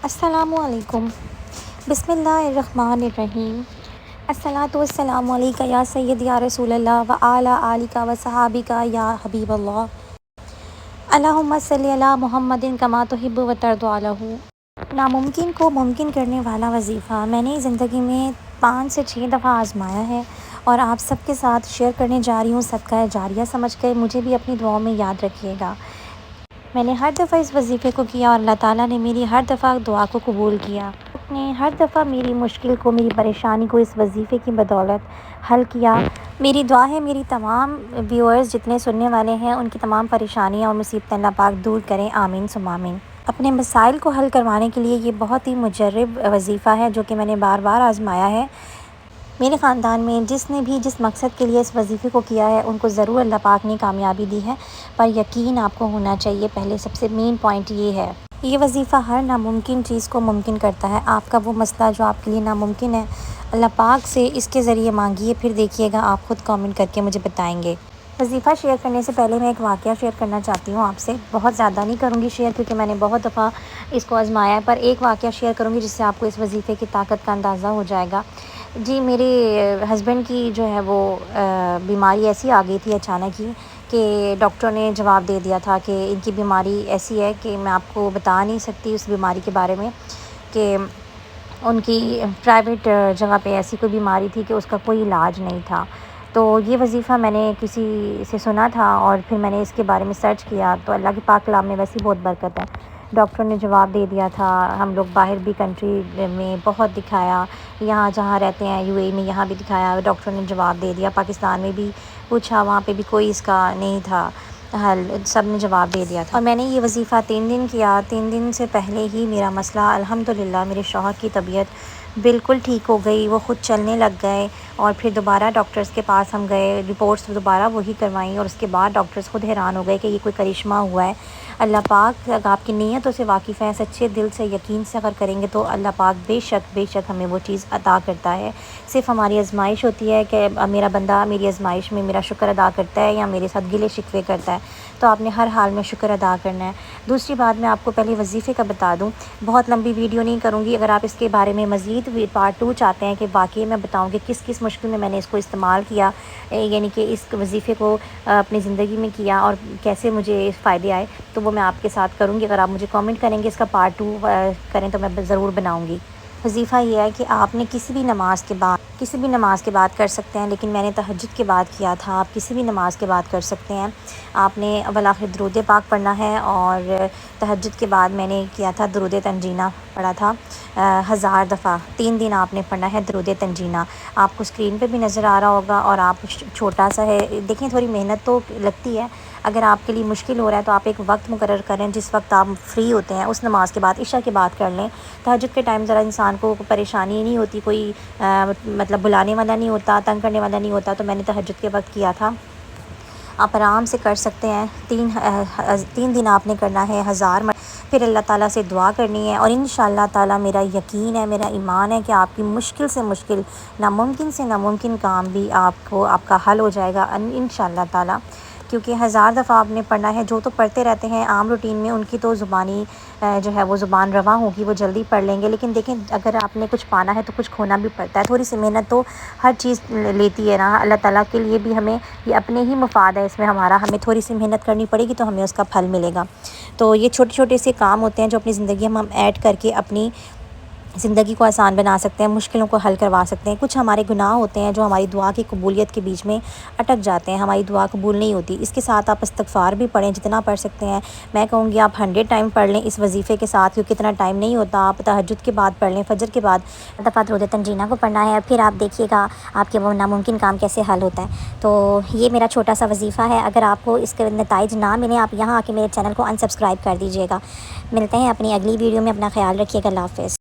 السلام علیکم۔ بسم اللہ الرحمن الرحیم۔ الصلاۃ والسلام علیک یا سید یا رسول اللہ و علی آلک و صحابک یا حبیب اللہ۔ اللہم صلی علی محمد کما تحب و ترضی عنہ۔ ناممکن کو ممکن کرنے والا وظیفہ میں نے زندگی میں 5 سے 6 دفعہ آزمایا ہے اور آپ سب کے ساتھ شیئر کرنے جا رہی ہوں۔ صدقہ جاریہ سمجھ کر مجھے بھی اپنی دعاؤں میں یاد رکھیے گا۔ میں نے ہر دفعہ اس وظیفے کو کیا اور اللہ تعالیٰ نے میری ہر دفعہ دعا کو قبول کیا۔ اس نے ہر دفعہ میری مشکل کو، میری پریشانی کو اس وظیفے کی بدولت حل کیا۔ میری دعا ہے میری تمام ویورز جتنے سننے والے ہیں ان کی تمام پریشانیاں اور مصیبتیں اللہ پاک دور کریں، آمین ثم آمین۔ اپنے مسائل کو حل کروانے کے لیے یہ بہت ہی مجرب وظیفہ ہے جو کہ میں نے بار بار آزمایا ہے۔ میرے خاندان میں جس نے بھی جس مقصد کے لیے اس وظیفے کو کیا ہے ان کو ضرور اللہ پاک نے کامیابی دی ہے، پر یقین آپ کو ہونا چاہیے۔ پہلے سب سے مین پوائنٹ یہ ہے، یہ وظیفہ ہر ناممکن چیز کو ممکن کرتا ہے۔ آپ کا وہ مسئلہ جو آپ کے لیے ناممکن ہے، اللہ پاک سے اس کے ذریعے مانگیے، پھر دیکھیے گا آپ خود کامنٹ کر کے مجھے بتائیں گے۔ وظیفہ شیئر کرنے سے پہلے میں ایک واقعہ شیئر کرنا چاہتی ہوں آپ سے۔ بہت زیادہ نہیں کروں گی شیئر کیونکہ میں نے بہت دفعہ اس کو آزمایا ہے، پر ایک واقعہ شیئر کروں گی جس سے آپ کو اس وظیفے کی طاقت کا اندازہ ہو جائے گا۔ جی، میرے ہسبینڈ کی جو ہے وہ بیماری ایسی آ گئی تھی اچانک ہی کہ ڈاکٹر نے جواب دے دیا تھا کہ ان کی بیماری ایسی ہے کہ میں آپ کو بتا نہیں سکتی اس بیماری کے بارے میں، کہ ان کی پرائیویٹ جگہ پہ ایسی کوئی بیماری تھی کہ اس کا کوئی علاج نہیں تھا۔ تو یہ وظیفہ میں نے کسی سے سنا تھا اور پھر میں نے اس کے بارے میں سرچ کیا، تو اللہ کے پاک کلام میں ویسی بہت برکت ہے۔ ڈاکٹر نے جواب دے دیا تھا، ہم لوگ باہر بھی کنٹری میں بہت دکھایا، یہاں جہاں رہتے ہیں UAE میں یہاں بھی دکھایا، ڈاکٹر نے جواب دے دیا۔ پاکستان میں بھی پوچھا، وہاں پہ بھی کوئی اس کا نہیں تھا حل، سب نے جواب دے دیا تھا۔ اور میں نے یہ وظیفہ 3 دن کیا۔ 3 دن سے پہلے ہی میرا مسئلہ الحمدللہ میرے شوہر کی طبیعت بالکل ٹھیک ہو گئی، وہ خود چلنے لگ گئے، اور پھر دوبارہ ڈاکٹرز کے پاس ہم گئے، رپورٹس دوبارہ وہی کروائیں، اور اس کے بعد ڈاکٹرز خود حیران ہو گئے کہ یہ کوئی کرشمہ ہوا ہے۔ اللہ پاک آپ کی نیتوں سے واقف ہیں، سچے دل سے یقین سے اگر کریں گے تو اللہ پاک بے شک ہمیں وہ چیز عطا کرتا ہے۔ صرف ہماری آزمائش ہوتی ہے کہ میرا بندہ میری آزمائش میں میرا شکر ادا کرتا ہے یا میرے ساتھ گلے شکوے کرتا ہے، تو آپ نے ہر حال میں شکر ادا کرنا ہے۔ دوسری بات میں آپ کو پہلے وظیفے کا بتا دوں، بہت لمبی ویڈیو نہیں کروں گی۔ اگر آپ اس کے بارے میں مزید پارٹ 2 چاہتے ہیں کہ واقعی میں بتاؤں کہ کس کس مشکل میں نے اس کو استعمال کیا، یعنی کہ اس وظیفے کو اپنی زندگی میں کیا اور کیسے مجھے فائدے آئے، تو وہ میں آپ کے ساتھ کروں گی۔ اگر آپ مجھے کامنٹ کریں گے اس کا پارٹ 2 کریں تو میں ضرور بناؤں گی۔ وظیفہ یہ ہے کہ آپ نے کسی بھی نماز کے بعد کر سکتے ہیں، لیکن میں نے تہجد کے بعد کیا تھا۔ آپ کسی بھی نماز کے بعد کر سکتے ہیں۔ آپ نے اول آخر درود پاک پڑھنا ہے، اور تہجد کے بعد میں نے کیا تھا درود تنجینہ پڑھا تھا 1000 دفعہ۔ 3 دن آپ نے پڑھنا ہے درود تنجینہ۔ آپ کو اسکرین پہ بھی نظر آ رہا ہوگا، اور آپ چھوٹا سا ہے، دیکھیں تھوڑی محنت تو لگتی ہے۔ اگر آپ کے لیے مشکل ہو رہا ہے تو آپ ایک وقت مقرر کریں، جس وقت آپ فری ہوتے ہیں اس نماز کے بعد، عشاء کے بعد کر لیں۔ تہجد کے ٹائم ذرا انسان کو پریشانی نہیں ہوتی، کوئی مطلب بلانے والا نہیں ہوتا، تنگ کرنے والا نہیں ہوتا، تو میں نے تہجد کے وقت کیا تھا۔ آپ آرام سے کر سکتے ہیں۔ 3 دن آپ نے کرنا ہے 1000 پھر اللہ تعالیٰ سے دعا کرنی ہے، اور انشاءاللہ تعالیٰ میرا یقین ہے، میرا ایمان ہے کہ آپ کی مشکل سے مشکل، ناممکن سے ناممکن کام بھی آپ کا حل ہو جائے گا انشاءاللہ تعالیٰ، کیونکہ 1000 دفعہ آپ نے پڑھنا ہے۔ جو تو پڑھتے رہتے ہیں عام روٹین میں، ان کی تو زبانی جو ہے وہ زبان رواں ہوگی، وہ جلدی پڑھ لیں گے، لیکن دیکھیں اگر آپ نے کچھ پانا ہے تو کچھ کھونا بھی پڑتا ہے۔ تھوڑی سی محنت تو ہر چیز لیتی ہے نا، اللہ تعالیٰ کے لیے بھی ہمیں یہ اپنے ہی مفاد ہے اس میں ہمارا، ہمیں تھوڑی سی محنت کرنی پڑے گی تو ہمیں اس کا پھل ملے گا۔ تو یہ چھوٹے چھوٹے سے کام ہوتے ہیں جو اپنی زندگی میں ہم ایڈ کر کے اپنی زندگی کو آسان بنا سکتے ہیں، مشکلوں کو حل کروا سکتے ہیں۔ کچھ ہمارے گناہ ہوتے ہیں جو ہماری دعا کی قبولیت کے بیچ میں اٹک جاتے ہیں، ہماری دعا قبول نہیں ہوتی۔ اس کے ساتھ آپ استغفار بھی پڑھیں، جتنا پڑھ سکتے ہیں۔ میں کہوں گی آپ 100 ٹائم پڑھ لیں اس وظیفے کے ساتھ، کیونکہ اتنا ٹائم نہیں ہوتا۔ آپ تہجد کے بعد پڑھ لیں، فجر کے بعد دفعہ درود تنجینہ کو پڑھنا ہے، پھر آپ دیکھیے گا آپ کے وہ ناممکن کام کیسے حل ہوتا ہے۔ تو یہ میرا چھوٹا سا وظیفہ ہے۔ اگر آپ کو اس کے نتائج نہ ملیں، آپ یہاں آ کے میرے چینل کو انسبسکرائب کر دیجیے گا۔ ملتے ہیں اپنی اگلی ویڈیو میں، اپنا خیال رکھیے گا، اللہ حافظ۔